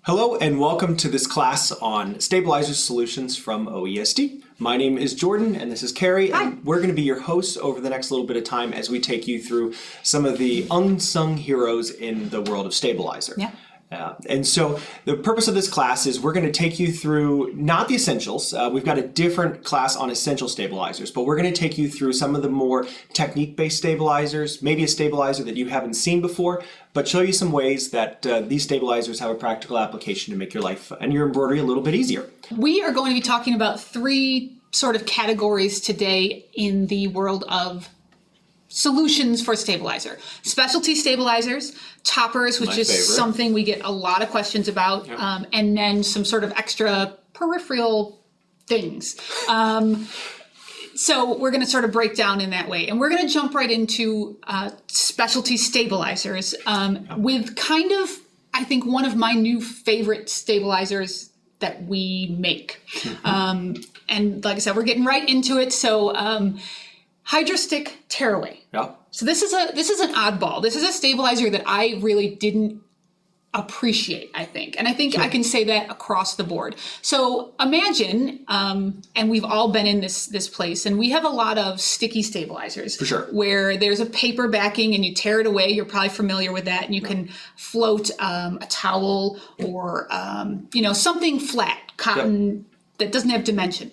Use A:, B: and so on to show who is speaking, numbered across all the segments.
A: Hello and welcome to this class on stabilizer solutions from OESD. My name is Jordan and this is Carrie.
B: Hi.
A: And we're going to be your hosts over the next little bit of time as we take you through some of the unsung heroes in the world of stabilizer.
B: Yeah.
A: And so the purpose of this class is we're going to take you through not the essentials. We've got a different class on essential stabilizers, but we're going to take you through some of the more technique-based stabilizers, maybe a stabilizer that you haven't seen before, but show you some ways that these stabilizers have a practical application to make your life and your embroidery a little bit easier.
B: We are going to be talking about three sort of categories today in the world of solutions for stabilizer. Specialty stabilizers, toppers, which is something we get a lot of questions about, and then some sort of extra peripheral things. So we're going to sort of break down in that way. And we're going to jump right into specialty stabilizers with kind of, I think, one of my new favorite stabilizers that we make. And like I said, we're getting right into it. So Hydrostick Tearaway.
A: Yeah.
B: So this is an oddball. This is a stabilizer that I really didn't appreciate, I think. And I think I can say that across the board. So imagine, and we've all been in this place, and we have a lot of sticky stabilizers.
A: For sure.
B: Where there's a paper backing and you tear it away. You're probably familiar with that. And you can float a towel or, something flat, cotton that doesn't have dimension.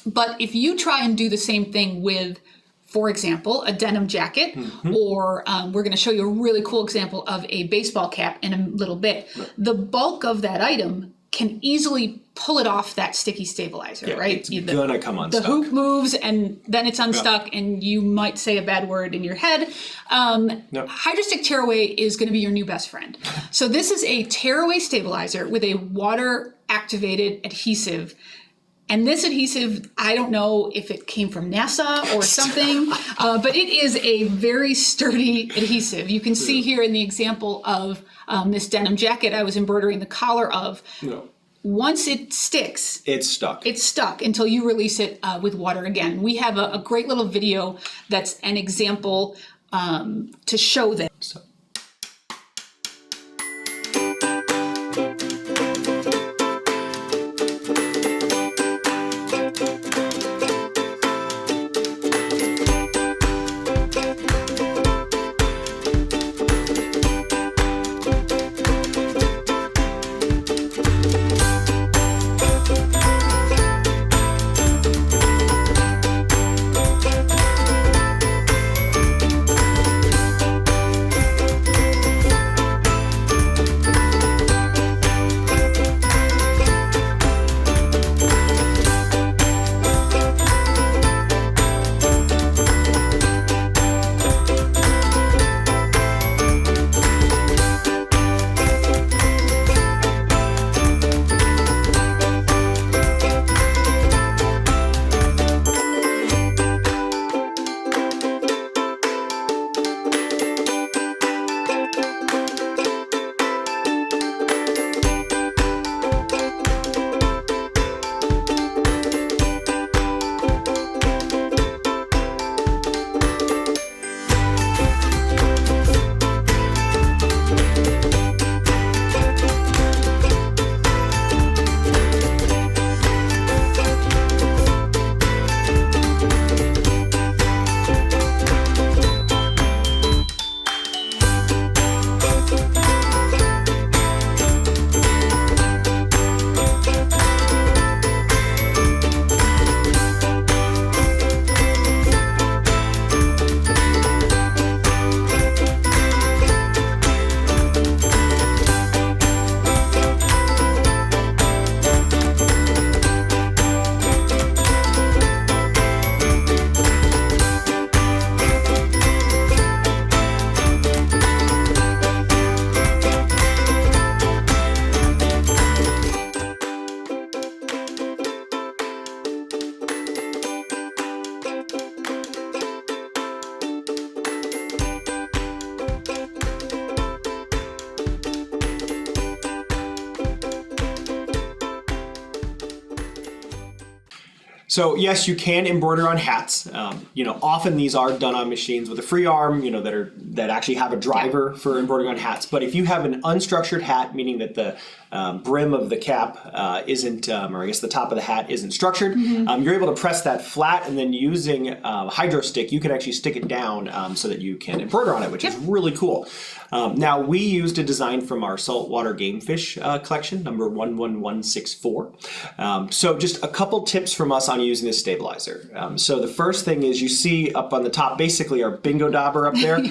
B: But if you try and do the same thing with, for example, a denim jacket, or we're going to show you a really cool example of a baseball cap in a little bit, the bulk of that item can easily pull it off that sticky stabilizer, right?
A: It's gonna come unstuck.
B: The hoop moves and then it's unstuck and you might say a bad word in your head. Hydrostick Tearaway is going to be your new best friend. So this is a tearaway stabilizer with a water-activated adhesive. And this adhesive, I don't know if it came from NASA or something, but it is a very sturdy adhesive. You can see here in the example of this denim jacket I was embroidering the collar of. Once it sticks,
A: it's stuck.
B: It's stuck until you release it with water again. We have a great little video that's an example to show that.
A: So yes, you can embroider on hats. Often these are done on machines with a free arm, that actually have a driver for embroidering on hats. But if you have an unstructured hat, meaning that the brim of the cap isn't, or I guess the top of the hat isn't structured, you're able to press that flat, and then using Hydrostick, you can actually stick it down so that you can embroider on it, which is really cool. Now, we used a design from our saltwater game fish collection, number 11164. So just a couple tips from us on using this stabilizer. So the first thing is you see up on the top, basically our bingo dauber up there.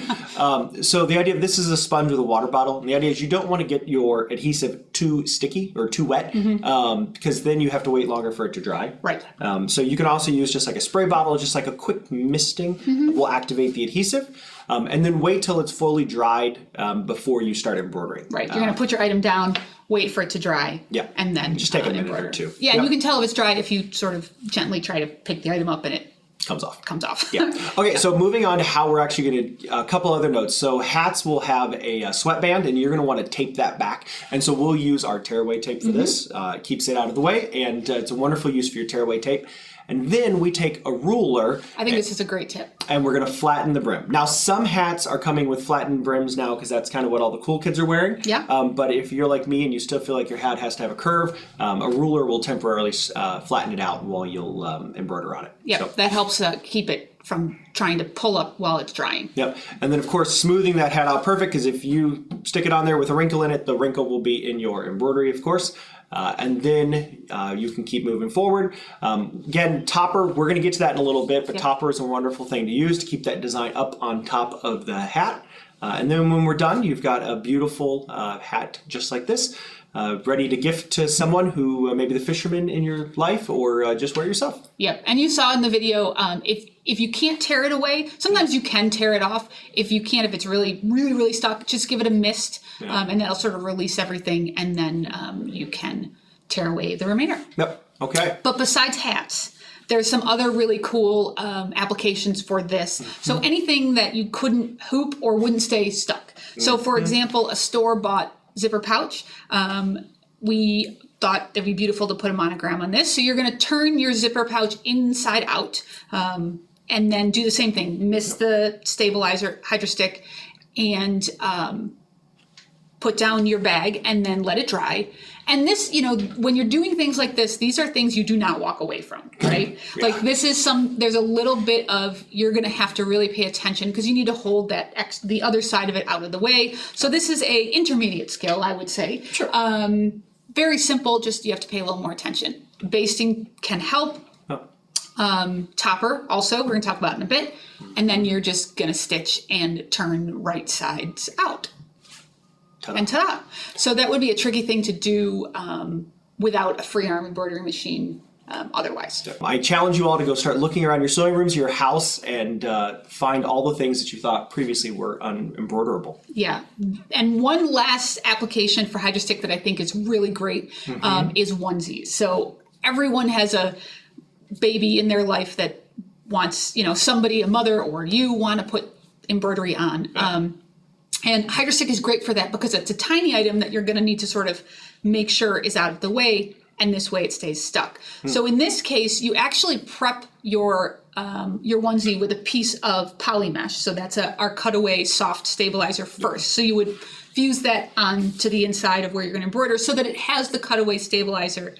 A: So the idea of this is a sponge with a water bottle. And the idea is you don't want to get your adhesive too sticky or too wet because then you have to wait longer for it to dry.
B: Right.
A: So you can also use just like a spray bottle, just like a quick misting will activate the adhesive. And then wait till it's fully dried before you start embroidering.
B: Right. You're going to put your item down, wait for it to dry, and then
A: just take a minute
B: embroider.
A: or two.
B: Yeah, and you can tell if it's dry if you sort of gently try to pick the item up and it
A: comes off.
B: Yeah.
A: Okay, so moving on to how we're actually going to, a couple other notes. So hats will have a sweatband, and you're going to want to tape that back. And so we'll use our tearaway tape for this. It keeps it out of the way, and it's a wonderful use for your tearaway tape. And then we take a ruler.
B: I think this is a great tip.
A: And we're going to flatten the brim. Now, some hats are coming with flattened brims now because that's kind of what all the cool kids are wearing.
B: Yeah.
A: But if you're like me and you still feel like your hat has to have a curve, a ruler will temporarily flatten it out while you'll embroider on it.
B: Yeah, so that helps keep it from trying to pull up while it's drying.
A: Yep. And then, of course, smoothing that hat out perfect, because if you stick it on there with a wrinkle in it, the wrinkle will be in your embroidery, of course. And then you can keep moving forward. Again, topper, we're going to get to that in a little bit, but topper is a wonderful thing to use to keep that design up on top of the hat. And then when we're done, you've got a beautiful hat just like this, ready to gift to someone who maybe the fisherman in your life, or just wear yourself.
B: Yep. And you saw in the video, if you can't tear it away, sometimes you can tear it off. If you can't, if it's really, really, really stuck, just give it a mist, and that'll sort of release everything, and then you can tear away the remainder.
A: Yep. Okay.
B: But besides hats, there's some other really cool applications for this. So anything that you couldn't hoop or wouldn't stay stuck. So for example, a store-bought zipper pouch, we thought it'd be beautiful to put a monogram on this. So you're going to turn your zipper pouch inside out, and then do the same thing. Mist the stabilizer, Hydrostick, and put down your bag and then let it dry. And this, when you're doing things like this, these are things you do not walk away from, right? Like this is there's a little bit of, you're going to have to really pay attention because you need to hold the other side of it out of the way. So this is a intermediate skill, I would say.
A: Sure.
B: Very simple, just you have to pay a little more attention. Basting can help. Topper also, we're going to talk about in a bit. And then you're just going to stitch and turn right sides out. Ta-da. And ta-da. So that would be a tricky thing to do without a free arm embroidery machine otherwise.
A: I challenge you all to go start looking around your sewing rooms, your house, and find all the things that you thought previously were unembroiderable.
B: Yeah. And one last application for Hydrostick that I think is really great is onesies. So everyone has a baby in their life that wants, somebody, a mother or you want to put embroidery on. And Hydrostick is great for that because it's a tiny item that you're going to need to sort of make sure is out of the way, and this way it stays stuck. So in this case, you actually prep your onesie with a piece of poly mesh. So that's our cutaway soft stabilizer first. So you would fuse that onto the inside of where you're going to embroider so that it has the cutaway stabilizer,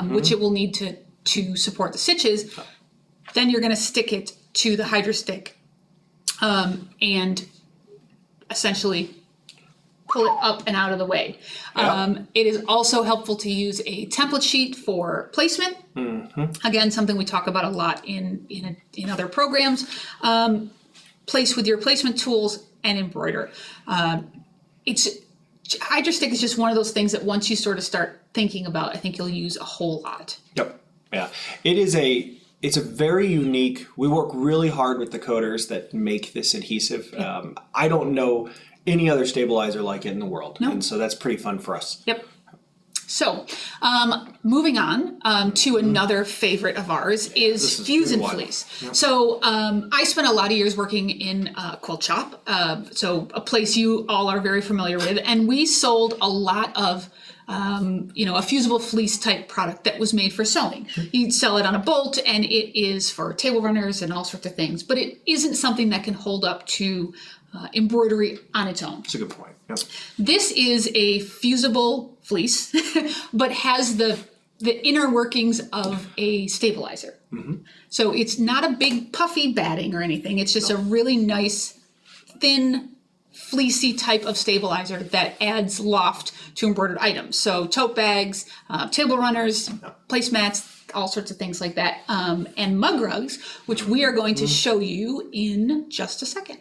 B: which it will need to support the stitches. Then you're going to stick it to the Hydrostick and essentially pull it up and out of the way. It is also helpful to use a template sheet for placement. Again, something we talk about a lot in other programs. Place with your placement tools and embroider. Hydrostick is just one of those things that once you sort of start thinking about, I think you'll use a whole lot.
A: Yep. Yeah. It's a very unique, we work really hard with the coders that make this adhesive. I don't know any other stabilizer like it in the world. No. And so that's pretty fun for us.
B: Yep. So, moving on to another favorite of ours is Fuse and Fleece. Yep. So, I spent a lot of years working in a quilt shop, so a place you all are very familiar with, and we sold a lot of a fusible fleece type product that was made for sewing. You'd sell it on a bolt, and it is for table runners and all sorts of things, but it isn't something that can hold up to embroidery on its own.
A: That's a good point. Yep.
B: This is a fusible fleece, but has the inner workings of a stabilizer. So it's not a big puffy batting or anything. It's just a really nice, thin, fleecy type of stabilizer that adds loft to embroidered items. So tote bags, table runners, placemats, all sorts of things like that. And mug rugs, which we are going to show you in just a second.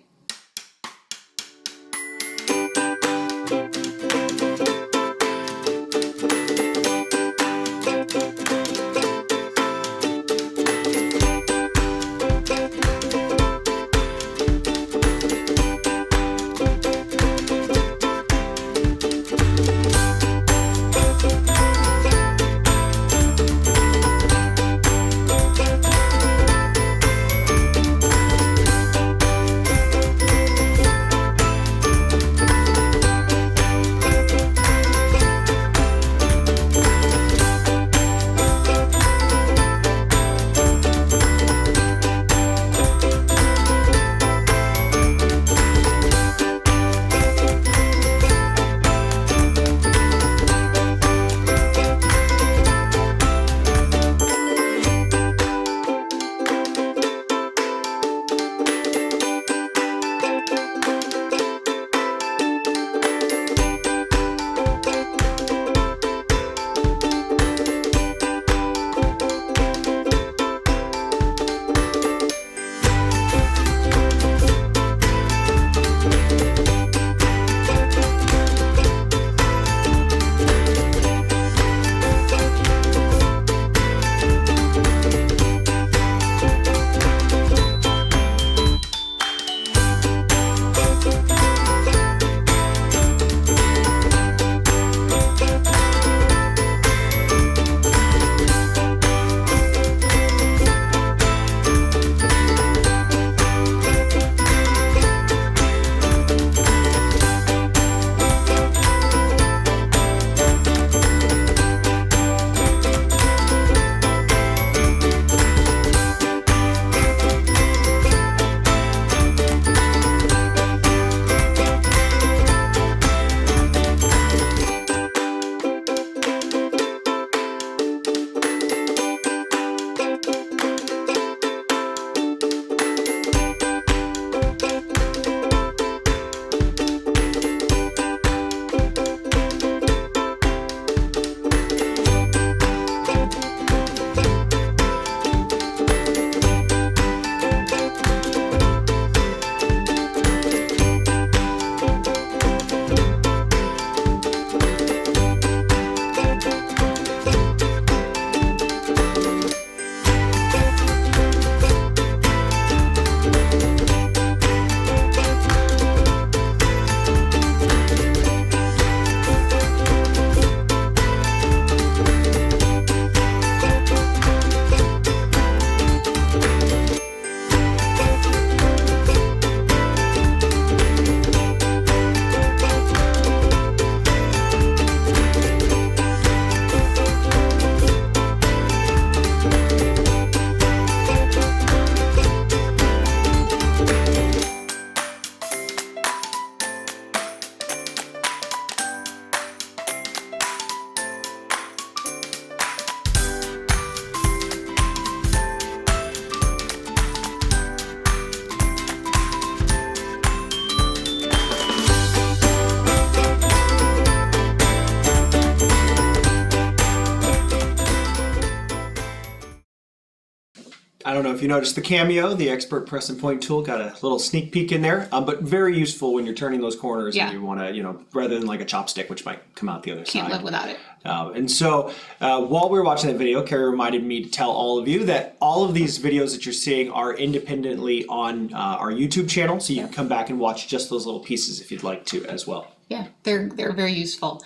A: I don't know if you noticed the cameo, the expert press and point tool, got a little sneak peek in there, but very useful when you're turning those corners and you want to, rather than like a chopstick, which might come out the other side.
B: Can't live without it.
A: And so while we were watching that video, Carrie reminded me to tell all of you that all of these videos that you're seeing are independently on our YouTube channel, so you can come back and watch just those little pieces if you'd like to as well.
B: Yeah, they're very useful.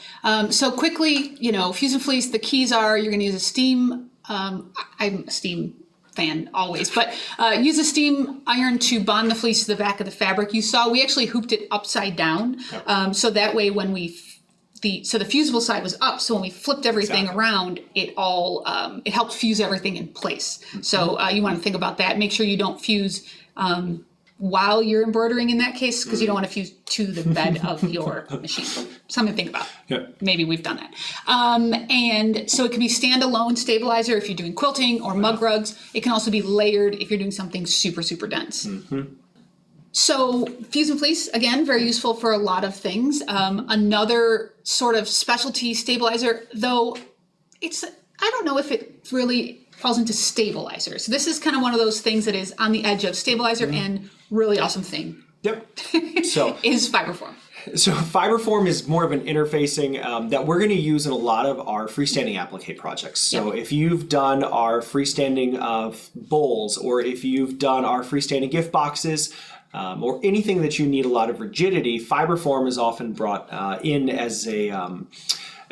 B: So quickly, Fusion Fleece, the keys are you're going to use a steam, I'm a steam fan always, but use a steam iron to bond the fleece to the back of the fabric. You saw we actually hooped it upside down, so that way when we the fusible side was up. So when we flipped everything around, it all it helped fuse everything in place. So you want to think about that. Make sure you don't fuse while you're embroidering in that case, because you don't want to fuse to the bed of your machine. Something to think about.
A: Yeah.
B: Maybe we've done that. And so it can be standalone stabilizer if you're doing quilting or mug rugs. It can also be layered if you're doing something super, super dense. So fuse and fleece, again, very useful for a lot of things. Another sort of specialty stabilizer, though I don't know if it really falls into stabilizer. So this is kind of one of those things that is on the edge of stabilizer and really awesome thing.
A: Yep. So
B: is fiberform.
A: So fiberform is more of an interfacing that we're going to use in a lot of our freestanding applique projects. So if you've done our freestanding bowls, or if you've done our freestanding gift boxes, or anything that you need a lot of rigidity, fiberform is often brought in as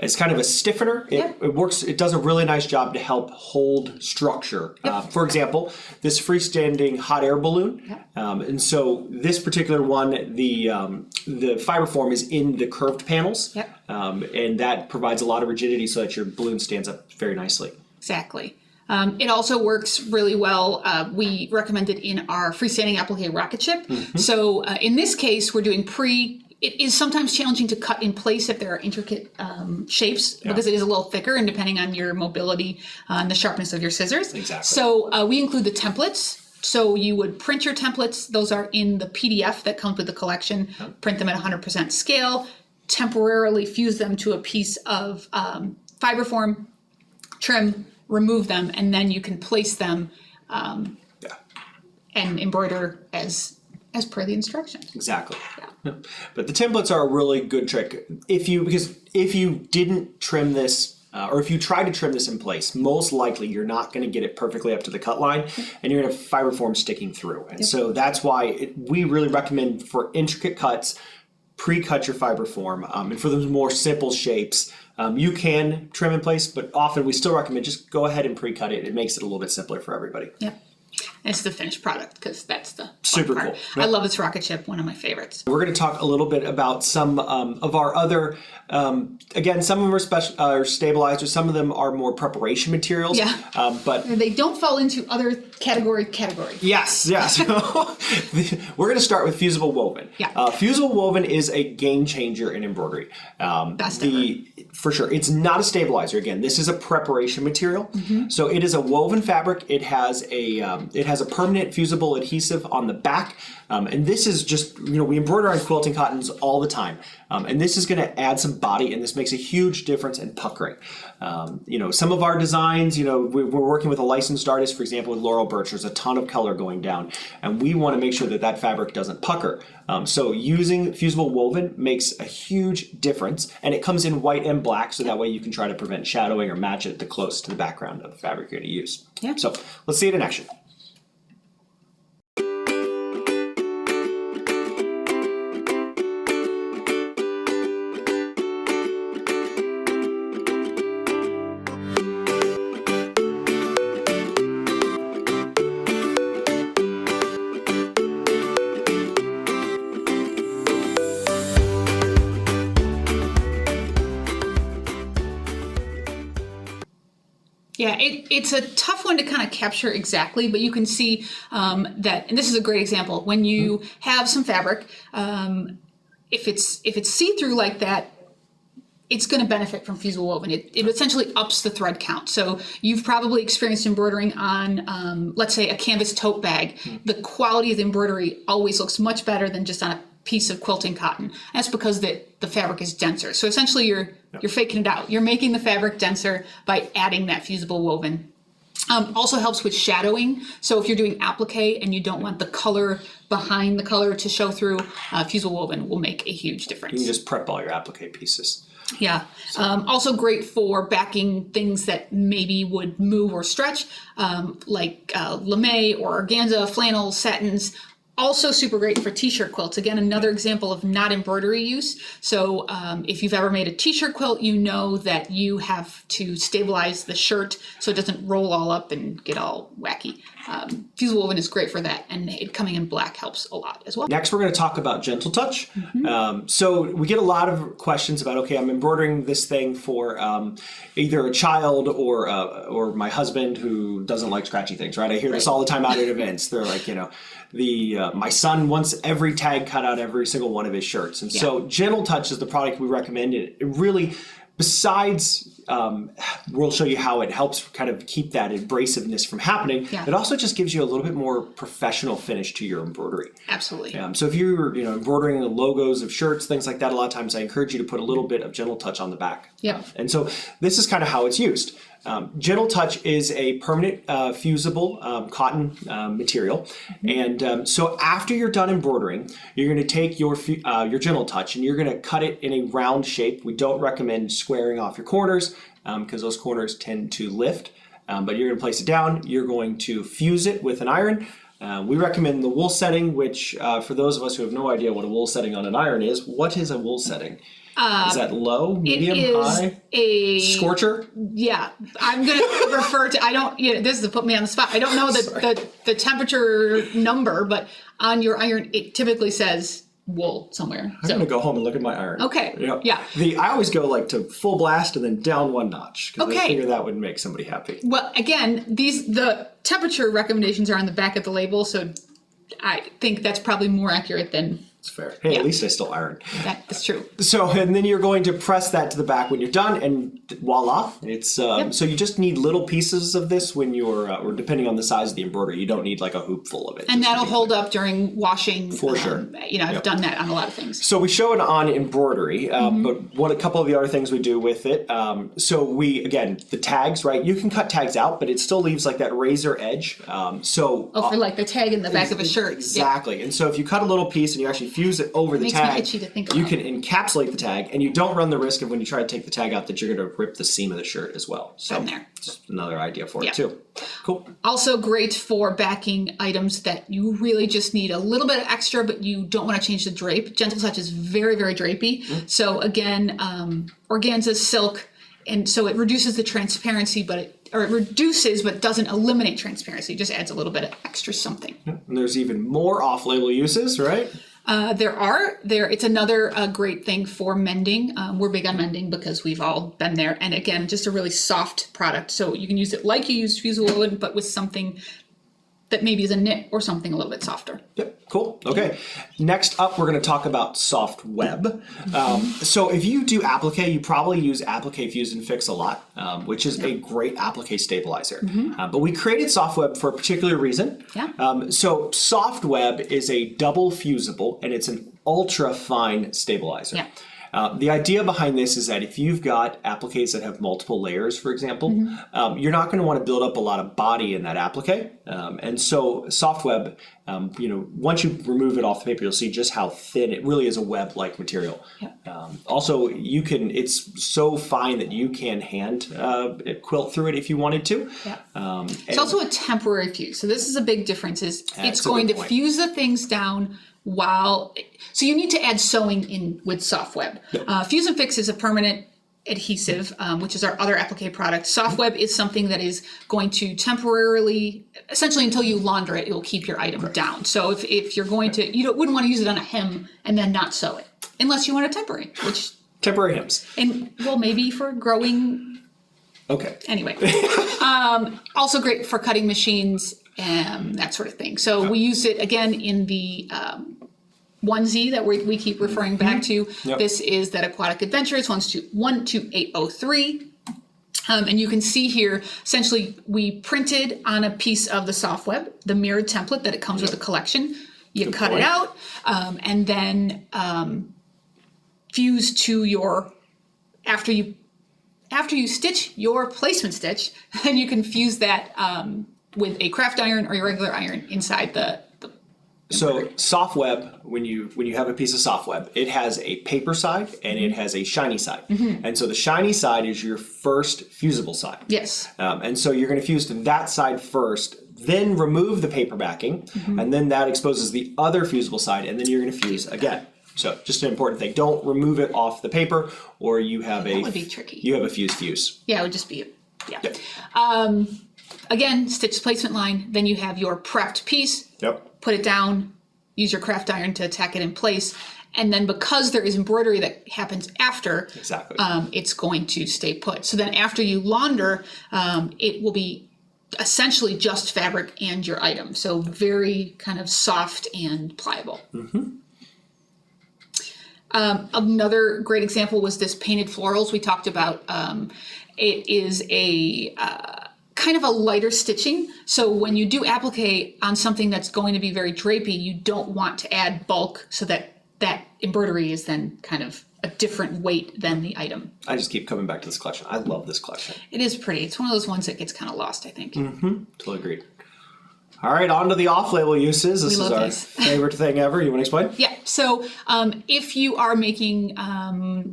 A: as kind of a stiffener. It works. It does a really nice job to help hold structure. For example, this freestanding hot air balloon, and so this particular one, the fiberform is in the curved panels, and that provides a lot of rigidity so that your balloon stands up very nicely.
B: Exactly. It also works really well. We recommend it in our freestanding applique rocket ship. So in this case, we're doing it is sometimes challenging to cut in place if there are intricate shapes because it is a little thicker and depending on your mobility and the sharpness of your scissors.
A: Exactly.
B: So we include the templates. So you would print your templates. Those are in the PDF that comes with the collection. Print them at 100% scale, temporarily fuse them to a piece of fiberform, trim, remove them, and then you can place them and embroider as per the instructions.
A: Exactly. But the templates are a really good trick. Because if you didn't trim this, or if you try to trim this in place, most likely you're not going to get it perfectly up to the cut line, and you're going to have fiberform sticking through. And so that's why we really recommend for intricate cuts, pre-cut your fiberform. And for those more simple shapes, you can trim in place, but often we still recommend just go ahead and pre-cut it. It makes it a little bit simpler for everybody.
B: Yep. It's the finished product because that's the
A: super
B: part.
A: Cool.
B: I love this rocket ship, one of my favorites.
A: We're going to talk a little bit about some of our other, again, some of them are special stabilizers, some of them are more preparation materials. But
B: they don't fall into other category.
A: Yes. We're going to start with Fusible woven. Fusible woven is a game changer in embroidery.
B: Best ever.
A: For sure. It's not a stabilizer. Again, this is a preparation material. So it is a woven fabric. It has a permanent fusible adhesive on the back. And this is just, we embroider on quilting cottons all the time. And this is going to add some body, and this makes a huge difference in puckering. Some of our designs, we're working with a licensed artist, for example, with Laurel Birch. There's a ton of color going down, and we want to make sure that fabric doesn't pucker. So using Fusible woven makes a huge difference, and it comes in white and black, so that way you can try to prevent shadowing or match it close to the background of the fabric you're going to use. So let's see it in action.
B: Yeah, it's a tough one to kind of capture exactly, but you can see that, and this is a great example. When you have some fabric, if it's see-through like that, it's going to benefit from Fusible woven. It essentially ups the thread count. So you've probably experienced embroidering on, let's say, a canvas tote bag. The quality of the embroidery always looks much better than just on a piece of quilting cotton. That's because the fabric is denser. So essentially you're faking it out. You're making the fabric denser by adding that Fusible woven. Also helps with shadowing. So if you're doing applique and you don't want the color behind the color to show through, Fusible woven will make a huge difference.
A: You can just prep all your applique pieces.
B: Yeah. Also great for backing things that maybe would move or stretch, like lame or organza, flannel, satins. Also super great for t-shirt quilts. Again, another example of not embroidery use. So if you've ever made a t-shirt quilt, you know that you have to stabilize the shirt so it doesn't roll all up and get all wacky. Fusible woven is great for that, and it coming in black helps a lot as well.
A: Next, we're going to talk about gentle touch. So we get a lot of questions about, okay, I'm embroidering this thing for either a child or my husband who doesn't like scratchy things, right? I hear this all the time out at events. They're like, my son wants every tag cut out every single one of his shirts. And so gentle touch is the product we recommend. It really, besides, we'll show you how it helps kind of keep that abrasiveness from happening. It also just gives you a little bit more professional finish to your embroidery.
B: Absolutely.
A: So if you're embroidering the logos of shirts, things like that, a lot of times I encourage you to put a little bit of gentle touch on the back. And so this is kind of how it's used. Gentle touch is a permanent fusible cotton material, and so after you're done embroidering, you're going to take your gentle touch and you're going to cut it in a round shape. We don't recommend squaring off your corners because those corners tend to lift, but you're going to place it down. You're going to fuse it with an iron. We recommend the wool setting, which for those of us who have no idea what a wool setting on an iron is, what is a wool setting? Is that low, medium, high?
B: A
A: scorcher?
B: Yeah, I'm going to refer to. I don't. This is to put me on the spot. I don't know the temperature number, but on your iron it typically says wool somewhere.
A: I'm going to go home and look at my iron.
B: Okay. Yeah.
A: I always go like to full blast and then down one notch because I figure that would make somebody happy.
B: Well, again, the temperature recommendations are on the back of the label, so I think that's probably more accurate than.
A: It's fair. Hey, at least I still iron.
B: That is true.
A: So, and then you're going to press that to the back when you're done, and voila. It's so you just need little pieces of this when you're, or depending on the size of the embroidery, you don't need like a hoop full of it.
B: And that'll hold up during washing.
A: For sure.
B: I've done that on a lot of things.
A: So we show it on embroidery, but a couple of the other things we do with it. So the tags, right? You can cut tags out, but it still leaves like that razor edge.
B: For like the tag in the back of a shirt.
A: Exactly. And so if you cut a little piece and you actually fuse it over the tag, you can encapsulate the tag, and you don't run the risk of when you try to take the tag out that you're going to rip the seam of the shirt as well. So just another idea for it too. Cool.
B: Also great for backing items that you really just need a little bit of extra, but you don't want to change the drape. Gentle touch is very, very drapey. So again, organza, silk, and so it reduces the transparency, but it reduces but doesn't eliminate transparency. It just adds a little bit of extra something.
A: And there's even more off-label uses, right?
B: It's another great thing for mending. We're big on mending because we've all been there. And again, just a really soft product. So you can use it like you use Fusible woven, but with something that maybe is a knit or something a little bit softer.
A: Yep, cool. Okay. Next up, we're going to talk about soft web. So if you do applique, you probably use Applique Fuse and Fix a lot, which is a great applique stabilizer. But we created soft web for a particular reason. So soft web is a double fusible, and it's an ultra fine stabilizer. The idea behind this is that if you've got appliques that have multiple layers, for example, you're not going to want to build up a lot of body in that applique. And so soft web, once you remove it off the paper, you'll see just how thin it really is, a web-like material. Also, it's so fine that you can hand quilt through it if you wanted to.
B: It's also a temporary fuse. So this is a big difference. It's going to fuse the things down so you need to add sewing in with soft web. Fuse and Fix is a permanent adhesive, which is our other applique product. Soft web is something that is going to temporarily, essentially until you launder it, it will keep your item down. So if you're going to, wouldn't want to use it on a hem and then not sew it, unless you want a temporary, which
A: temporary hems.
B: And maybe for growing.
A: Okay.
B: Anyway, also great for cutting machines. That sort of thing. So we use it again in the onesie that we keep referring back to. This is that Aquatic Adventures 12803. And you can see here, essentially, we printed on a piece of the soft web, the mirrored template that it comes with the collection. You cut it out and then fuse to your, after you stitch your placement stitch, then you can fuse that with a craft iron or your regular iron inside the
A: So soft web, when you have a piece of soft web, it has a paper side and it has a shiny side. And so the shiny side is your first fusible side.
B: Yes.
A: And so you're going to fuse to that side first, then remove the paper backing, and then that exposes the other fusible side, and then you're going to fuse again. So just an important thing. Don't remove it off the paper, or you have
B: that would be tricky.
A: You have a fuse.
B: Yeah, it would just be Again, stitch placement line, then you have your prepped piece,
A: Yep.
B: put it down, use your craft iron to tack it in place. And then because there is embroidery that happens after,
A: Exactly.
B: it's going to stay put. So then after you launder, it will be essentially just fabric and your item. So very kind of soft and pliable. Another great example was this painted florals we talked about. It is a kind of a lighter stitching. So when you do applique on something that's going to be very drapey, you don't want to add bulk so that embroidery is then kind of a different weight than the item.
A: I just keep coming back to this collection. I love this collection.
B: It is pretty. It's one of those ones that gets kind of lost, I think.
A: Totally agreed. All right, on to the off-label uses. This is
B: love
A: our
B: these.
A: favorite thing ever. You want to explain?
B: Yeah. So if you are making,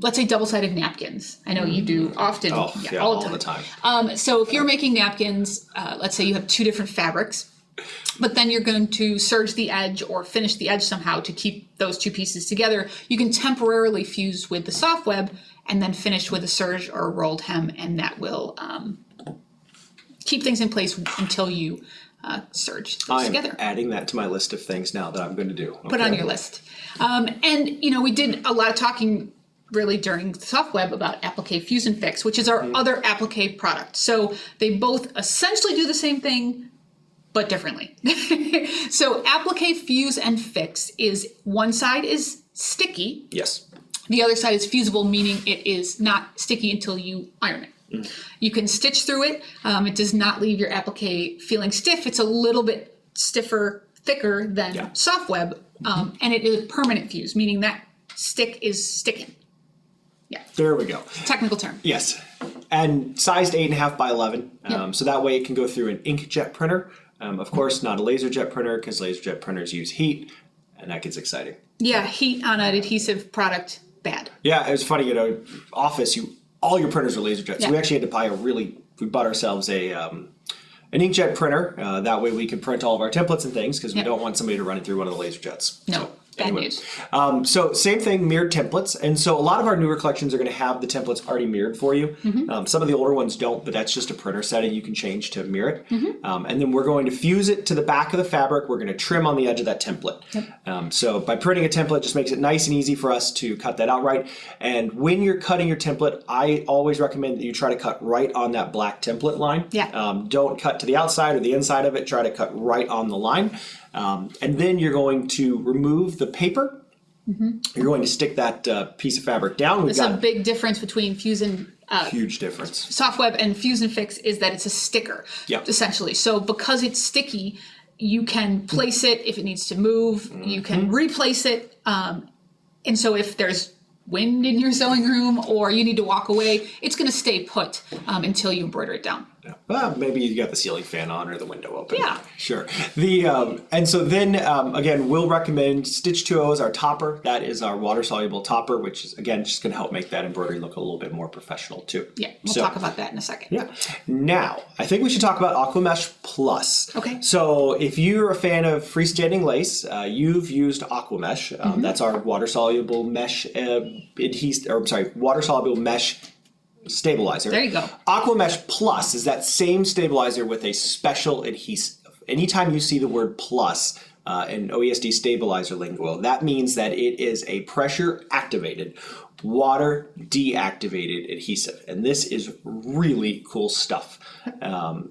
B: let's say, double-sided napkins, I know you do often,
A: Oh, yeah, all the time.
B: So if you're making napkins, let's say you have two different fabrics, but then you're going to serge the edge or finish the edge somehow to keep those two pieces together, you can temporarily fuse with the soft web and then finish with a serge or a rolled hem, and that will keep things in place until you serge those together.
A: I'm adding that to my list of things now that I'm going to do. Okay.
B: Put it on your list. And, you know, we did a lot of talking really during the soft web about Applique Fuse and Fix, which is our other applique product. So they both essentially do the same thing, but differently. So Applique Fuse and Fix is one side is sticky.
A: Yes.
B: The other side is fusible, meaning it is not sticky until you iron it. You can stitch through it. It does not leave your applique feeling stiff. It's a little bit stiffer, thicker than soft web, and it is a permanent fuse, meaning that stick is sticking. Yeah.
A: There we go.
B: Technical term.
A: Yes. And sized 8.5 by 11. So that way it can go through an inkjet printer. Of course, not a laser jet printer because laser jet printers use heat, and that gets exciting.
B: Yeah, heat on an adhesive product, bad.
A: Yeah, it was funny, you know, Office, all your printers are laser jets.
B: Yeah.
A: So we actually had to buy we bought ourselves an inkjet printer. That way we can print all of our templates and things because we don't want somebody to run it through one of the laser jets.
B: No.
A: So,
B: Bad
A: anyway.
B: news.
A: So same thing, mirrored templates. And so a lot of our newer collections are going to have the templates already mirrored for you. Some of the older ones don't, but that's just a printer setting you can change to mirror it. And then we're going to fuse it to the back of the fabric. We're going to trim on the edge of that template. So by printing a template, it just makes it nice and easy for us to cut that out right. And when you're cutting your template, I always recommend that you try to cut right on that black template line.
B: Yeah.
A: Don't cut to the outside or the inside of it. Try to cut right on the line. And then you're going to remove the paper. You're going to stick that piece of fabric down.
B: There's a big difference between Fuse and
A: huge difference.
B: soft web and Fuse and Fix is that it's a sticker, essentially. So because it's sticky, you can place it if it needs to move. You can replace it. And so if there's wind in your sewing room or you need to walk away, it's going to stay put until you embroider it down.
A: Well, maybe you got the ceiling fan on or the window open.
B: Yeah.
A: Sure. And so then, again, we'll recommend Stitch 2.0 as our topper. That is our water-soluble topper, which is, again, just going to help make that embroidery look a little bit more professional, too.
B: Yeah, we'll talk about that in a second.
A: Yeah. Now, I think we should talk about Aquamesh Plus.
B: Okay.
A: So if you're a fan of freestanding lace, you've used Aquamesh. That's our water-soluble mesh water-soluble mesh stabilizer.
B: There you go.
A: Aquamesh Plus is that same stabilizer with a special adhesive. Anytime you see the word plus in OESD stabilizer lingo, that means that it is a pressure activated, water deactivated adhesive. And this is really cool stuff.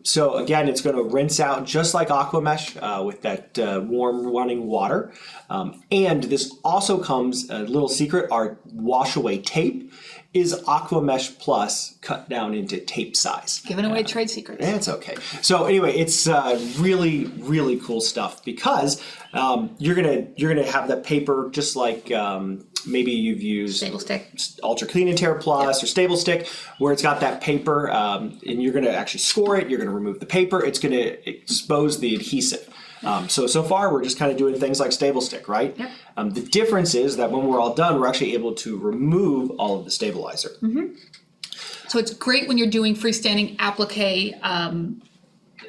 A: So again, it's going to rinse out just like Aquamesh with that warm running water. And this also comes, a little secret, our wash away tape is Aquamesh Plus cut down into tape size.
B: Giving away trade secrets.
A: It's okay. So anyway, it's really, really cool stuff because you're gonna have that paper just like maybe you've used
B: Stable Stick,
A: Ultra Clean and Tear Plus or Stable Stick, where it's got that paper, and you're gonna actually score it. You're gonna remove the paper. It's gonna expose the adhesive. So far, we're just kind of doing things like Stable Stick, right?
B: Yep.
A: The difference is that when we're all done, we're actually able to remove all of the stabilizer.
B: So it's great when you're doing freestanding applique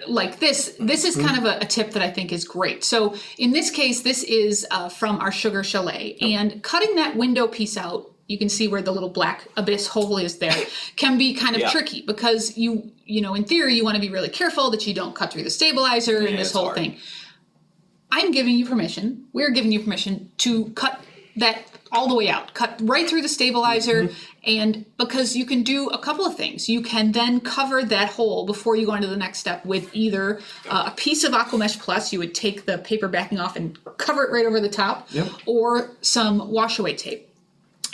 B: like this. This is kind of a tip that I think is great. So in this case, this is from our Sugar Chalet. And cutting that window piece out you can see where the little black abyss hole is there, can be kind of tricky because you know, in theory, you want to be really careful that you don't cut through the stabilizer and this whole thing. I'm giving you permission, we're giving you permission to cut that all the way out, cut right through the stabilizer. And because you can do a couple of things, you can then cover that hole before you go into the next step with either a piece of Aquamesh Plus, you would take the paper backing off and cover it right over the top, or some wash away tape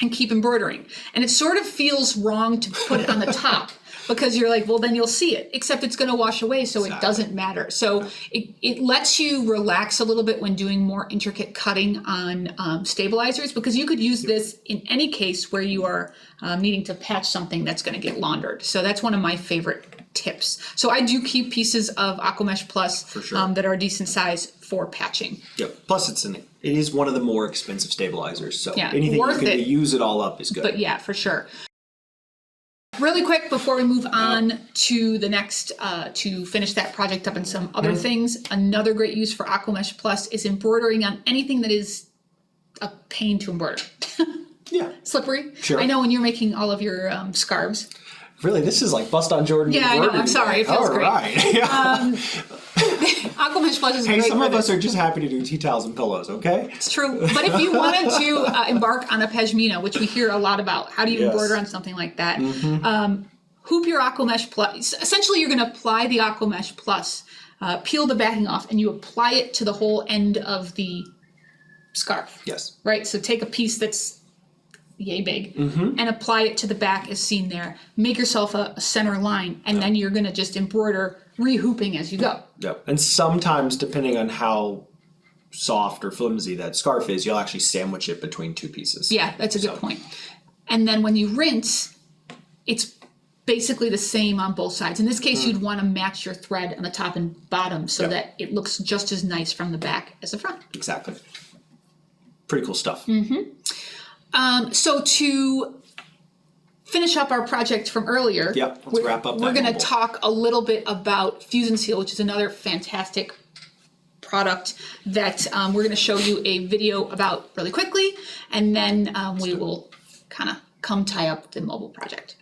B: and keep embroidering. And it sort of feels wrong to put it on the top because you're like, well, then you'll see it, except it's going to wash away, so it doesn't matter. So it lets you relax a little bit when doing more intricate cutting on stabilizers, because you could use this in any case where you are needing to patch something that's going to get laundered. So that's one of my favorite tips. So I do keep pieces of Aquamesh Plus that are a decent size for patching.
A: Yep. Plus, it is one of the more expensive stabilizers. So anything you can use it all up is good.
B: But yeah, for sure. Really quick before we move on to the next, to finish that project up and some other things, another great use for Aquamesh Plus is embroidering on anything that is a pain to embroider. Slippery. Sure. I know when you're making all of your scarves.
A: Really, this is like bust on Jordan.
B: Yeah, I know. I'm sorry. It feels great.
A: Right.
B: Aquamesh Plus is great.
A: Hey, some of us are just happy to do tea towels and pillows, okay?
B: It's true. But if you wanted to embark on a pashmina, which we hear a lot about, how do you embroider on something like that? Hoop your Aquamesh Plus. Essentially, you're going to apply the Aquamesh Plus, peel the backing off, and you apply it to the whole end of the scarf.
A: Yes.
B: Right? So take a piece that's yay big and apply it to the back as seen there. Make yourself a center line, and then you're going to just embroider, rehooping as you go.
A: Yep. And sometimes, depending on how soft or flimsy that scarf is, you'll actually sandwich it between two pieces.
B: Yeah, that's a good point. And then when you rinse, it's basically the same on both sides. In this case, you'd want to match your thread on the top and bottom so that it looks just as nice from the back as the front.
A: Exactly. Pretty cool stuff.
B: So to finish up our project from earlier,
A: let's wrap up.
B: We're going to talk a little bit about Fusion Seal, which is another fantastic product that we're going to show you a video about really quickly, and then we will kind of come tie up the mobile project.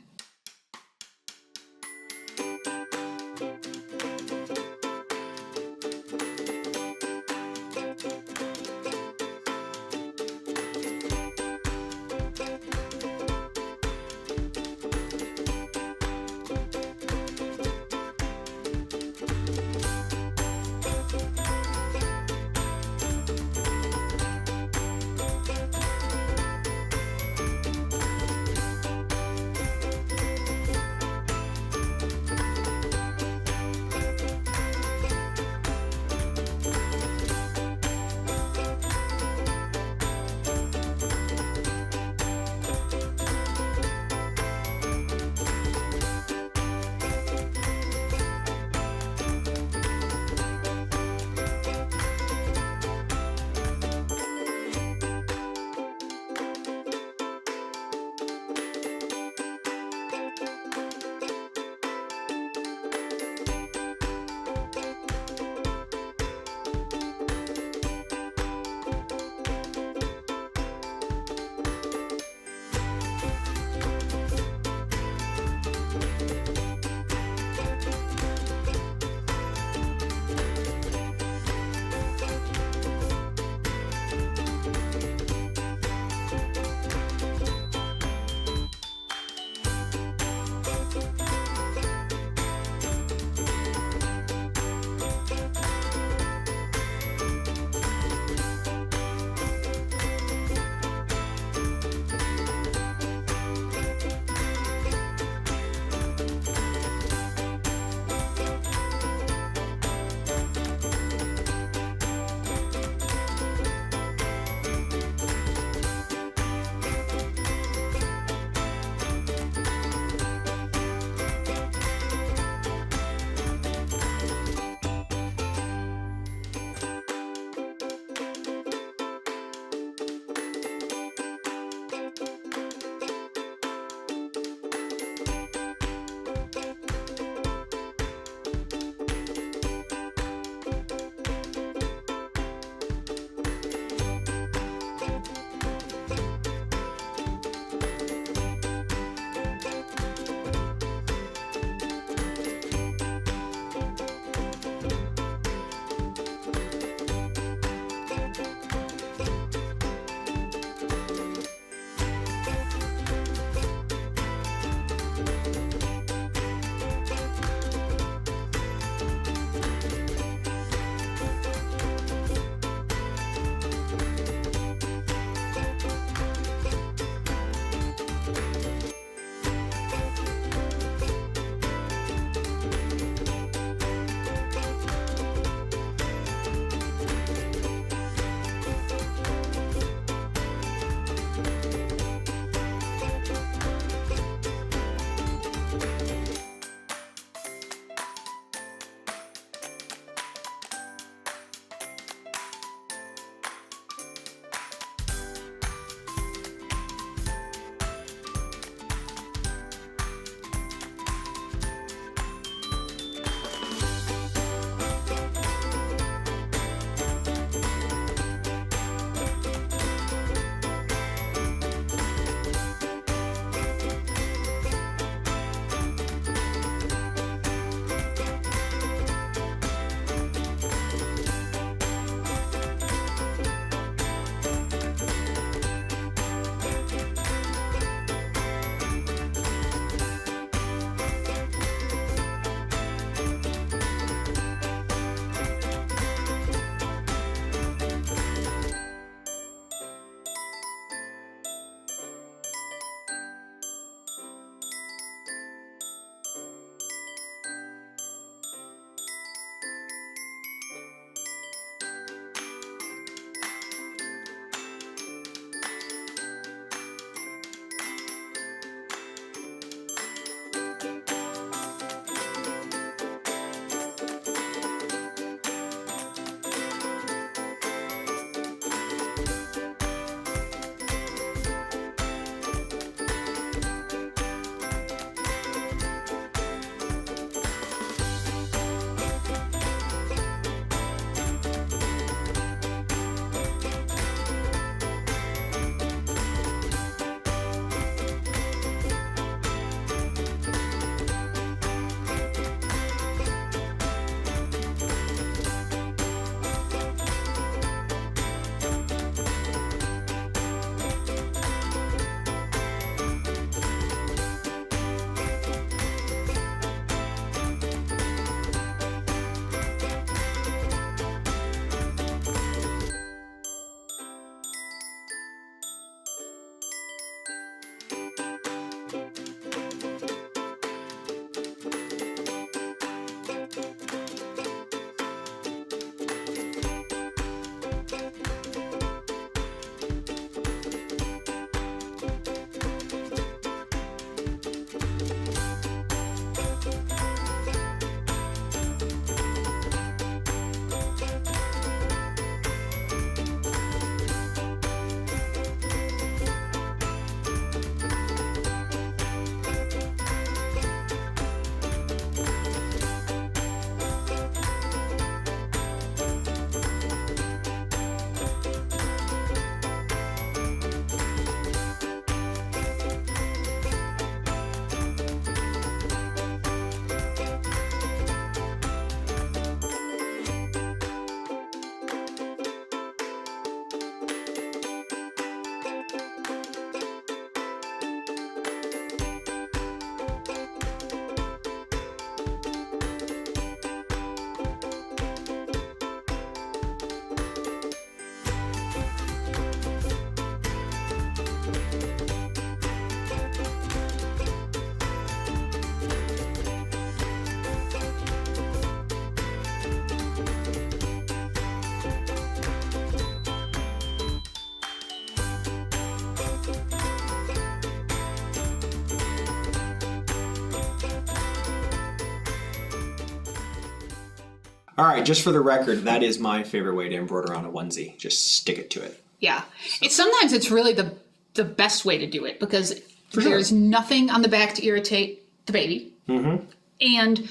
A: All right, just for the record, that is my favorite way to embroider on a onesie. Just stick it to it.
B: Yeah. Sometimes it's really the best way to do it because there's nothing on the back to irritate the baby. Mm-hmm. And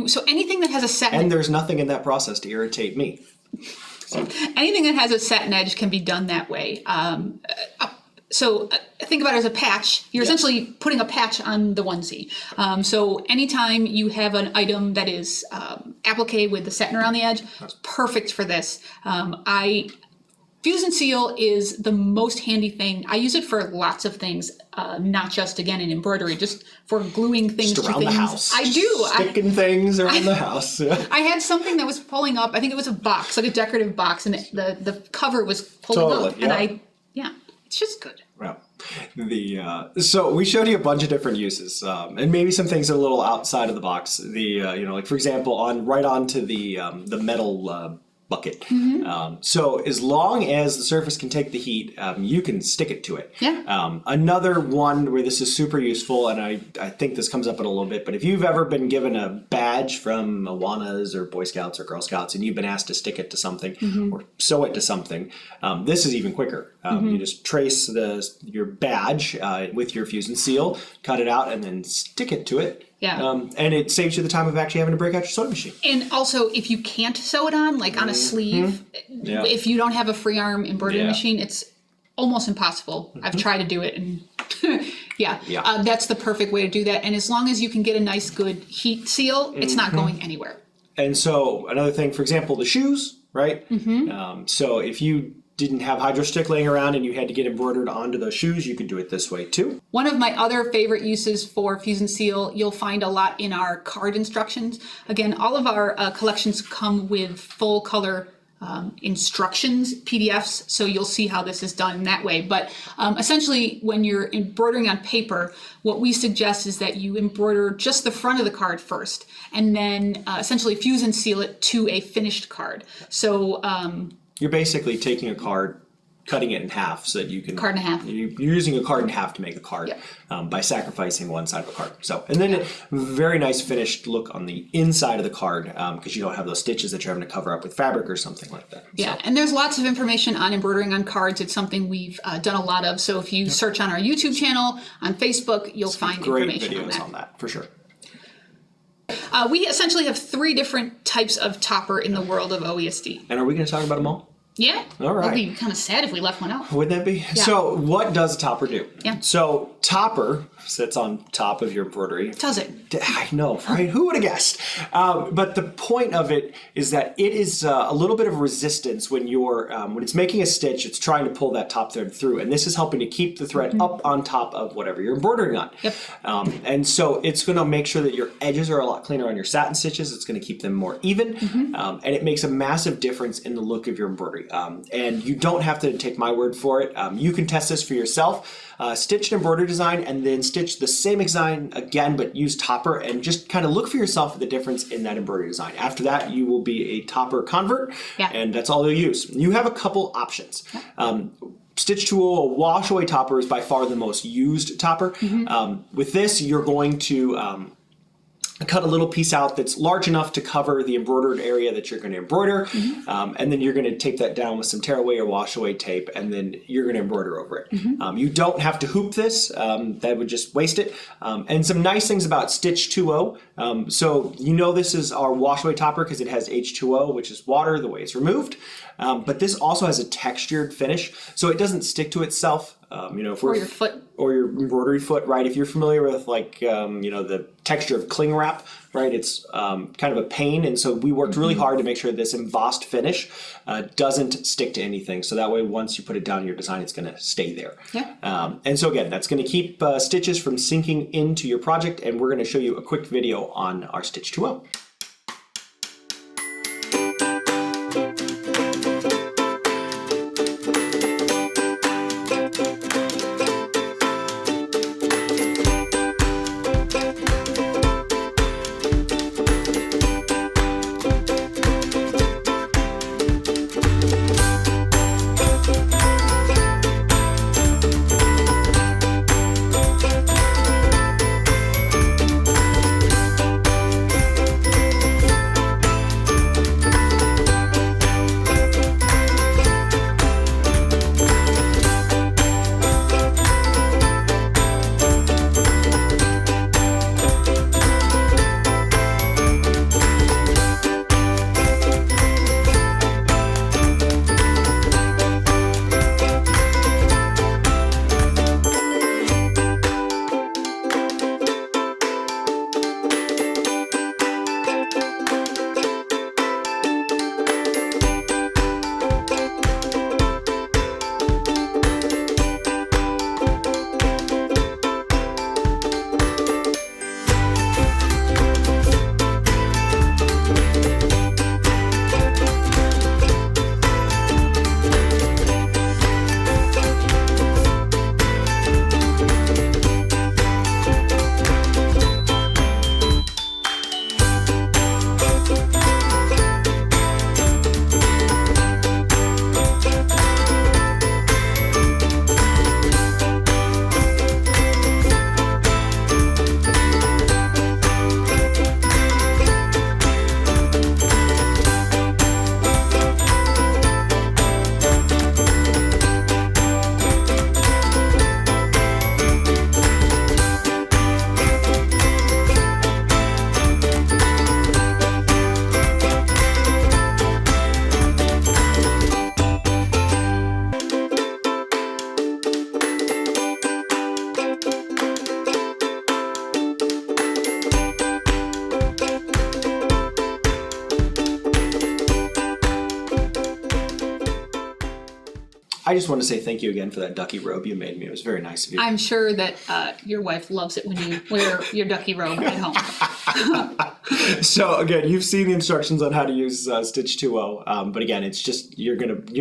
B: so anything that has a set...
A: And there's nothing in that process to irritate me.
B: Anything that has a satin edge can be done that way. So think about it as a patch. You're essentially putting a patch on the onesie. So anytime you have an item that is applique with the satin around the edge, it's perfect for this. Fuse and seal is the most handy thing. I use it for lots of things, not just, again, in embroidery, just for gluing things
A: just
B: to
A: around
B: things.
A: The house.
B: I do.
A: Sticking things around the house.
B: I had something that was pulling up. I think it was a box, like a decorative box, and the cover was pulling up. And it's just good.
A: Yeah. So we showed you a bunch of different uses, and maybe some things that are a little outside of the box. Like for example, right onto the metal bucket. Mm-hmm. So as long as the surface can take the heat, you can stick it to it.
B: Yeah.
A: Another one where this is super useful, and I think this comes up in a little bit, but if you've ever been given a badge from Awanas or Boy Scouts or Girl Scouts and you've been asked to stick it to something or sew it to something, this is even quicker. You just trace your badge with your fuse and seal, cut it out, and then stick it to it.
B: Yeah.
A: And it saves you the time of actually having to break out your sewing machine.
B: And also, if you can't sew it on, like on a sleeve, if you don't have a free arm embroidery machine, it's almost impossible. I've tried to do it, and that's the perfect way to do that. And as long as you can get a nice, good heat seal, it's not going anywhere.
A: And so another thing, for example, the shoes, right? So if you didn't have Hydrostick laying around and you had to get embroidered onto those shoes, you could do it this way too.
B: One of my other favorite uses for Fuse and Seal, you'll find a lot in our card instructions. Again, all of our collections come with full color instructions, PDFs, so you'll see how this is done in that way. But essentially, when you're embroidering on paper, what we suggest is that you embroider just the front of the card first, and then essentially fuse and seal it to a finished card. So
A: you're basically taking a card, cutting it in half so that you can...
B: Card and a half.
A: You're using a card and a half to make a card by sacrificing one side of the card. So, and then a very nice finished look on the inside of the card because you don't have those stitches that you're having to cover up with fabric or something like that.
B: Yeah, and there's lots of information on embroidering on cards. It's something we've done a lot of. So if you search on our YouTube channel, on Facebook, you'll find information
A: great videos
B: on that.
A: For sure.
B: We essentially have 3 different types of topper in the world of OESD.
A: And are we going to talk about them all?
B: Yeah.
A: All right.
B: It would be kind of sad if we left one out.
A: Wouldn't that be? Yeah. So what does a topper do?
B: Yeah.
A: So topper sits on top of your embroidery.
B: Does it?
A: I know, right? Who would have guessed? But the point of it is that it is a little bit of resistance when it's making a stitch, it's trying to pull that top thread through. And this is helping to keep the thread up on top of whatever you're embroidering on.
B: Yep.
A: And so it's going to make sure that your edges are a lot cleaner on your satin stitches. It's going to keep them more even. And it makes a massive difference in the look of your embroidery. And you don't have to take my word for it. You can test this for yourself. Stitch an embroidery design and then stitch the same design again, but use topper and just kind of look for yourself at the difference in that embroidery design. After that, you will be a topper convert, and that's all you'll use. You have a couple options. Stitch tool, a wash away topper is by far the most used topper. With this, you're going to cut a little piece out that's large enough to cover the embroidered area that you're going to embroider, and then you're going to tape that down with some tearaway or wash away tape, and then you're going to embroider over it. You don't have to hoop this, that would just waste it. And some nice things about Stitch 2.0, so this is our wash away topper because it has H2O, which is water, the way it's removed, but this also has a textured finish, so it doesn't stick to itself. If we're,
B: or your foot.
A: Or your embroidery foot, right? If you're familiar with the texture of cling wrap, right? It's kind of a pain. And so we worked really hard to make sure this embossed finish doesn't stick to anything. So that way, once you put it down in your design, it's going to stay there.
B: Yeah.
A: And so again, that's going to keep stitches from sinking into your project. And we're going to show you a quick video on our Stitch 2.0. I just want to say thank you again for that ducky robe you made me. It was very nice of you.
B: I'm sure that your wife loves it when you wear your ducky robe at home.
A: So again, you've seen the instructions on how to use Stitch 2.0, but again, it's just you're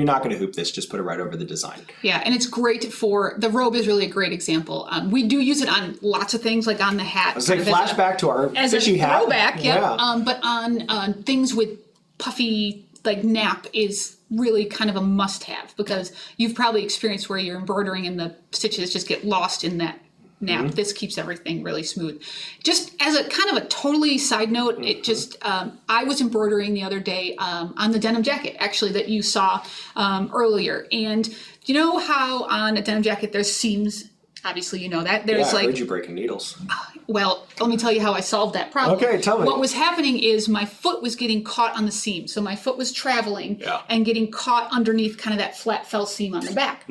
A: not gonna hoop this. Just put it right over the design.
B: Yeah, and it's great for the robe is really a great example. We do use it on lots of things, like on the hat.
A: It's like flashback to our fishy hat.
B: Throwback, yeah. But on things with puffy like nap is really kind of a must-have, because you've probably experienced where you're embroidering and the stitches just get lost in that nap. This keeps everything really smooth. Just as a kind of a totally side note, it just I was embroidering the other day on the denim jacket actually that you saw earlier, and you know how on a denim jacket there's seams. Obviously, you know that. There's
A: I heard you breaking needles.
B: Well, let me tell you how I solved that problem.
A: Okay, tell me.
B: What was happening is my foot was getting caught on the seam. So my foot was traveling and getting caught underneath kind of that flat fell seam on the back.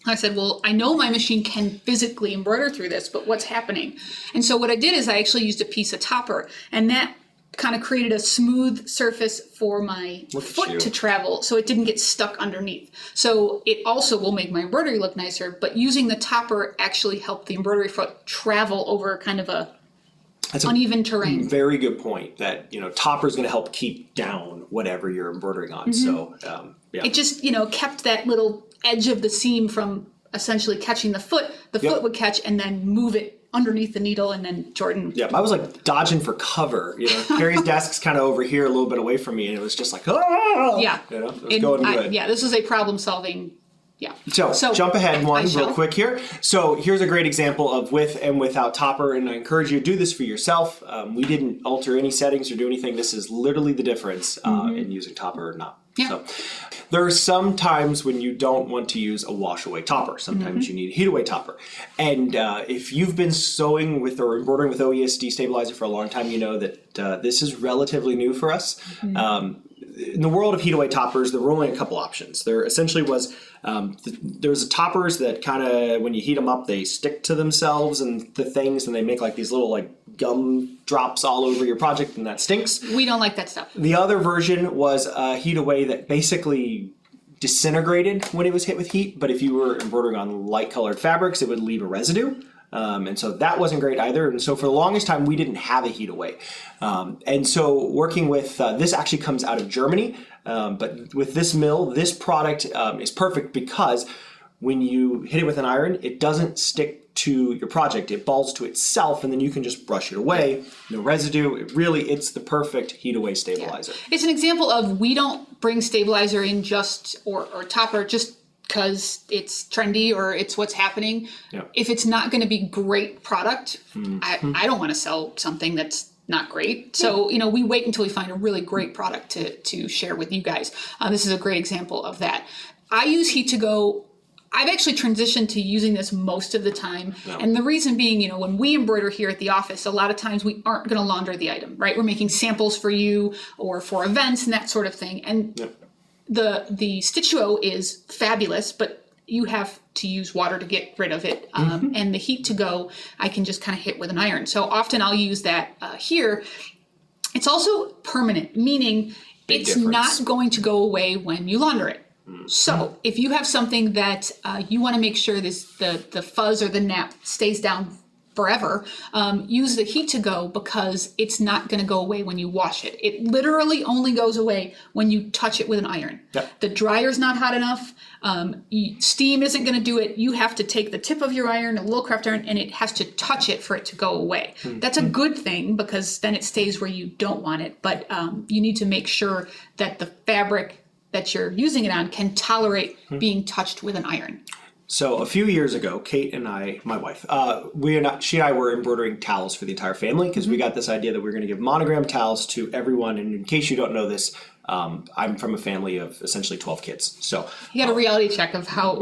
B: I said, well, I know my machine can physically embroider through this, but what's happening? And so what I did is I actually used a piece of topper, and that kind of created a smooth surface for my foot to travel, so it didn't get stuck underneath. So it also will make my embroidery look nicer, but using the topper actually helped the embroidery foot travel over kind of that's uneven terrain.
A: Very good point. That topper is going to help keep down whatever you're embroidering on. So
B: it just kept that little edge of the seam from essentially catching the foot. The foot would catch and then move it underneath the needle, and then Jordan.
A: Yeah, I was like dodging for cover. Carrie's desk's kind of over here, a little bit away from me, and it was just like, oh,
B: yeah,
A: it was going good.
B: This was a problem-solving. Yeah.
A: So jump ahead one real quick here. So here's a great example of with and without topper, and I encourage you to do this for yourself. We didn't alter any settings or do anything. This is literally the difference in using topper or not.
B: Yeah.
A: So there are some times when you don't want to use a wash away topper. Sometimes you need a heat away topper. And if you've been sewing with or embroidering with OESD stabilizer for a long time, you know that this is relatively new for us. In the world of heat away toppers, there were only a couple options. There essentially was there was toppers that kind of, when you heat them up, they stick to themselves and the things, and they make like these little like gum drops all over your project, and that stinks.
B: We don't like that stuff.
A: The other version was a heat away that basically disintegrated when it was hit with heat, but if you were embroidering on light colored fabrics, it would leave a residue. And so that wasn't great either. And so for the longest time, we didn't have a heat away. And so working with, this actually comes out of Germany, but with this mill, this product is perfect because when you hit it with an iron, it doesn't stick to your project. It balls to itself, and then you can just brush it away. No residue. It's the perfect heat away stabilizer.
B: Yeah. It's an example of, we don't bring stabilizer in or topper just because it's trendy or it's what's happening.
A: Yep.
B: If it's not going to be great product, I don't want to sell something that's not great. So, we wait until we find a really great product to share with you guys. This is a great example of that. I use Heat to Go. I've actually transitioned to using this most of the time. Yeah. And the reason being, when we embroider here at the office, a lot of times we aren't going to launder the item, right? We're making samples for you or for events and that sort of thing. And the Stitch 2.0 is fabulous, but you have to use water to get rid of it. And the Heat to Go, I can just kind of hit with an iron. So often I'll use that here. It's also permanent, meaning it's not going to go away when you launder it. So if you have something that you want to make sure the fuzz or the nap stays down forever, use the Heat to Go, because it's not going to go away when you wash it. It literally only goes away when you touch it with an iron. Yep. The dryer's not hot enough. Steam isn't going to do it. You have to take the tip of your iron, a little craft iron, and it has to touch it for it to go away. That's a good thing, because then it stays where you don't want it. But you need to make sure that the fabric that you're using it on can tolerate being touched with an iron.
A: So a few years ago, Kate and I, my wife, she and I were embroidering towels for the entire family, because we got this idea that we were going to give monogram towels to everyone. And in case you don't know this, I'm from a family of essentially 12 kids. So
B: you got a reality check of how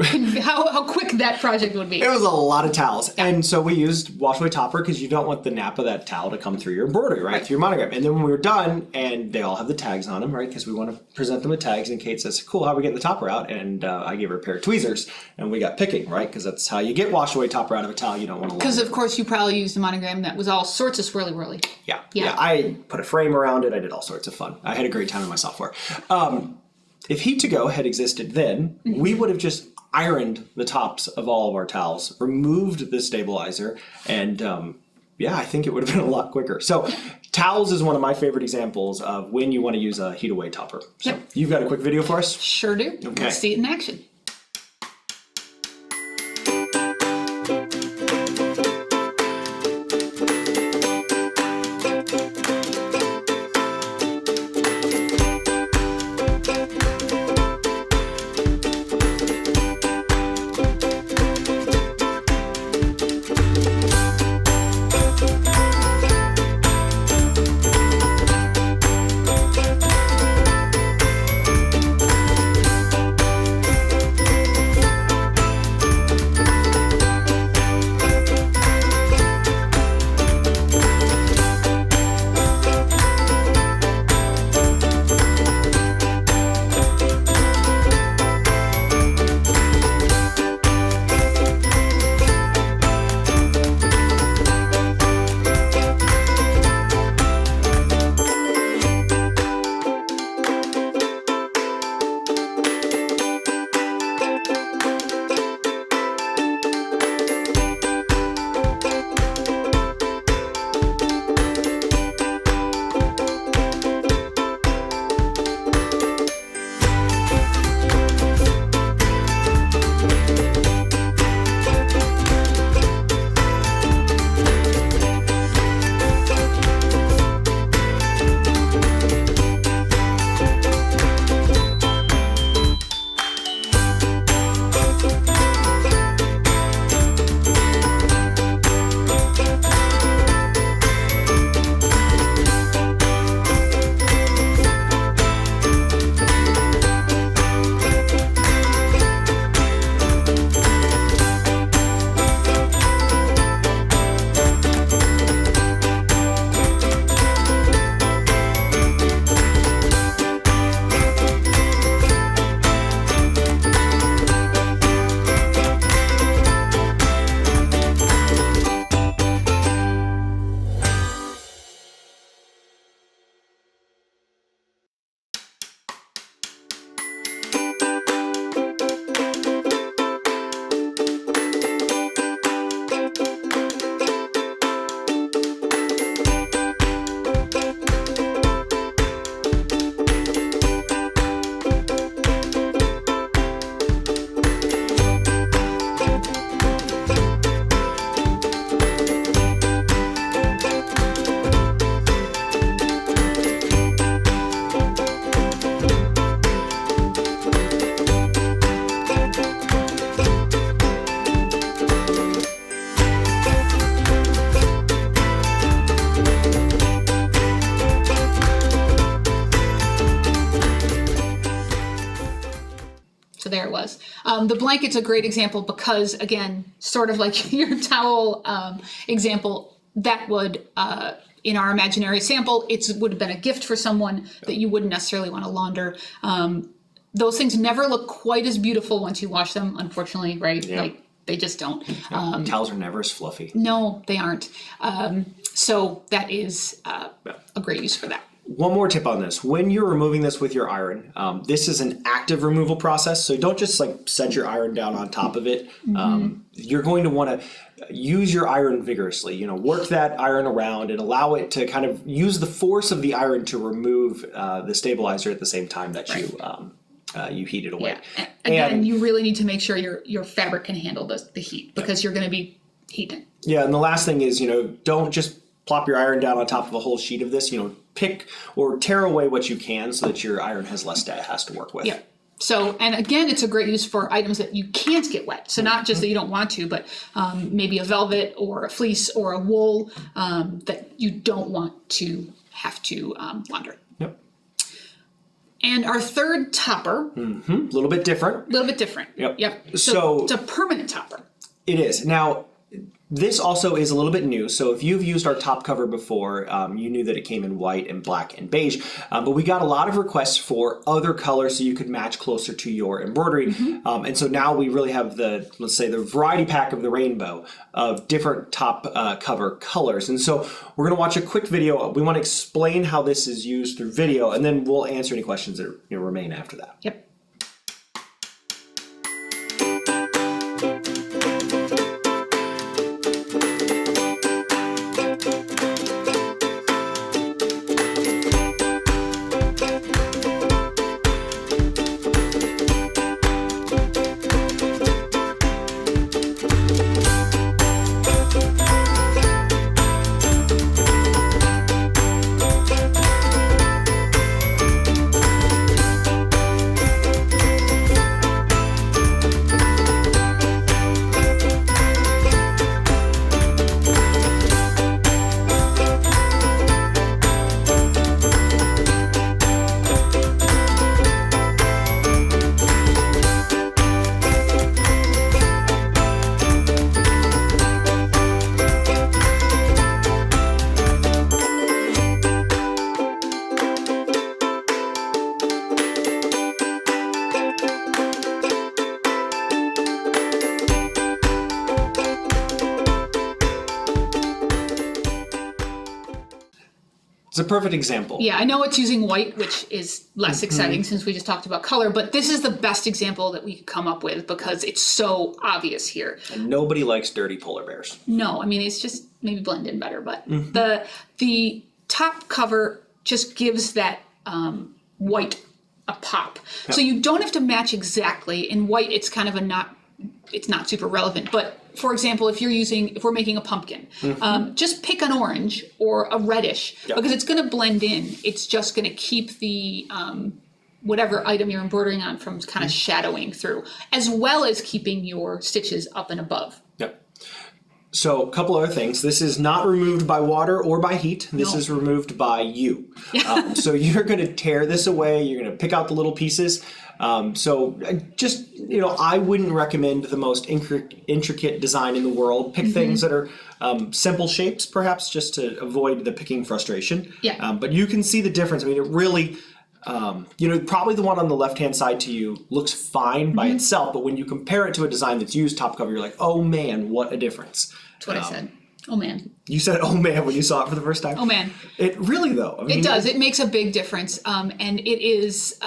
B: quick that project would be.
A: It was a lot of towels. Yeah. And so we used wash away topper, because you don't want the nap of that towel to come through your embroidery, right? Through your monogram. And then when we were done, and they all have the tags on them, right? Because we want to present them with tags. And Kate says, cool, how are we getting the topper out? And I gave her a pair of tweezers, and we got picking, right? Because that's how you get wash away topper out of a towel. You don't want to.
B: Because of course you probably used a monogram that was all sorts of swirly whirly.
A: Yeah. I put a frame around it. I did all sorts of fun. I had a great time in my software. If Heat to Go had existed then, we would have just ironed the tops of all of our towels, removed the stabilizer, and yeah, I think it would have been a lot quicker. So towels is one of my favorite examples of when you want to use a heat away topper. So you've got a quick video for us?
B: Sure do.
A: Okay.
B: Let's see it in action. So there it was. The blanket's a great example because, again, sort of like your towel example, that would, in our imaginary sample, it would have been a gift for someone that you wouldn't necessarily want to launder. Those things never look quite as beautiful once you wash them, unfortunately, right?
A: Yeah.
B: Like, they just don't.
A: Towels are never as fluffy.
B: No, they aren't. So that is a great use for that.
A: One more tip on this. When you're removing this with your iron, this is an active removal process. So don't just like set your iron down on top of it. You're going to want to use your iron vigorously. You know, work that iron around and allow it to kind of use the force of the iron to remove the stabilizer at the same time that you heat it away.
B: Yeah. Again, you really need to make sure your fabric can handle the heat because you're going to be heating.
A: Yeah, and the last thing is, don't just plop your iron down on top of a whole sheet of this. Pick or tear away what you can so that your iron has less to work with.
B: Yeah. So, and again, it's a great use for items that you can't get wet. So not just that you don't want to, but maybe a velvet or a fleece or a wool that you don't want to have to launder.
A: Yep.
B: And our third topper.
A: A little bit different.
B: Yep.
A: So
B: it's a permanent topper.
A: It is. Now, this also is a little bit new. So if you've used our top cover before, you knew that it came in white and black and beige. But we got a lot of requests for other colors so you could match closer to your embroidery. And so now we really have the variety pack of the rainbow of different top cover colors. And so we're going to watch a quick video. We want to explain how this is used through video, and then we'll answer any questions that remain after that.
B: Yep.
A: It's a perfect example.
B: Yeah, I know it's using white, which is less exciting since we just talked about color, but this is the best example that we could come up with because it's so obvious here.
A: And nobody likes dirty polar bears.
B: No, I mean, it's just maybe blend in better, but the top cover just gives that white a pop. So you don't have to match exactly. In white, it's kind of it's not super relevant, but for example, if we're making a pumpkin, just pick an orange or a reddish because it's going to blend in. It's just going to keep the whatever item you're embroidering on from kind of shadowing through, as well as keeping your stitches up and above.
A: Yep. So a couple other things. This is not removed by water or by heat. This is removed by you. So you're going to tear this away. You're going to pick out the little pieces. So just, I wouldn't recommend the most intricate design in the world. Pick things that are simple shapes, perhaps, just to avoid the picking frustration.
B: Yeah.
A: But you can see the difference. I mean, it really... probably the one on the left-hand side to you looks fine by itself, but when you compare it to a design that's used top cover, you're like, oh man, what a difference.
B: That's what I said. Oh man.
A: You said, oh man, when you saw it for the first time?
B: Oh man.
A: It really, though. I mean,
B: it does. It makes a big difference. And it is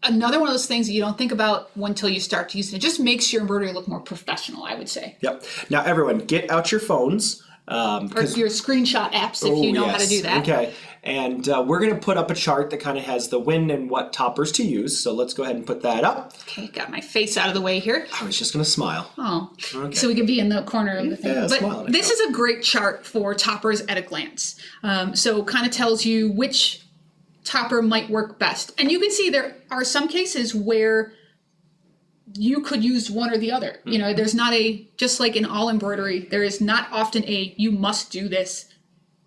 B: another one of those things that you don't think about until you start to use it. It just makes your embroidery look more professional, I would say.
A: Yep. Now, everyone, get out your phones.
B: Or your screenshot apps if you know how to do that.
A: Okay. And we're going to put up a chart that kind of has the when and what toppers to use. So let's go ahead and put that up.
B: Okay, got my face out of the way here.
A: I was just going to smile.
B: Oh, okay. So we can be in the corner of the thing.
A: Yeah,
B: but this is a great chart for toppers at a glance. So kind of tells you which topper might work best. And you can see there are some cases where you could use one or the other. There's not just like in all embroidery, there is not often you must do this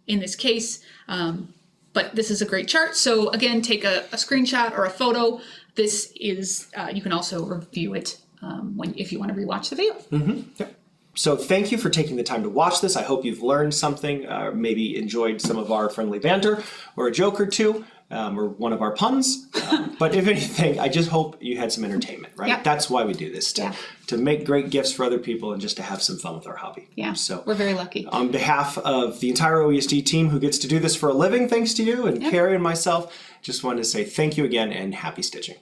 B: in this case. But this is a great chart. So again, take a screenshot or a photo. This is, you can also review it if you want to rewatch the video.
A: Yep. So thank you for taking the time to watch this. I hope you've learned something, maybe enjoyed some of our friendly banter or a joke or two. Or one of our puns. But if anything, I just hope you had some entertainment, right?
B: Yep.
A: That's why we do this, to make great gifts for other people and just to have some fun with our hobby.
B: Yeah,
A: so
B: we're very lucky.
A: On behalf of the entire OESD team who gets to do this for a living, thanks to you, and Carrie and myself, just wanted to say thank you again and happy stitching.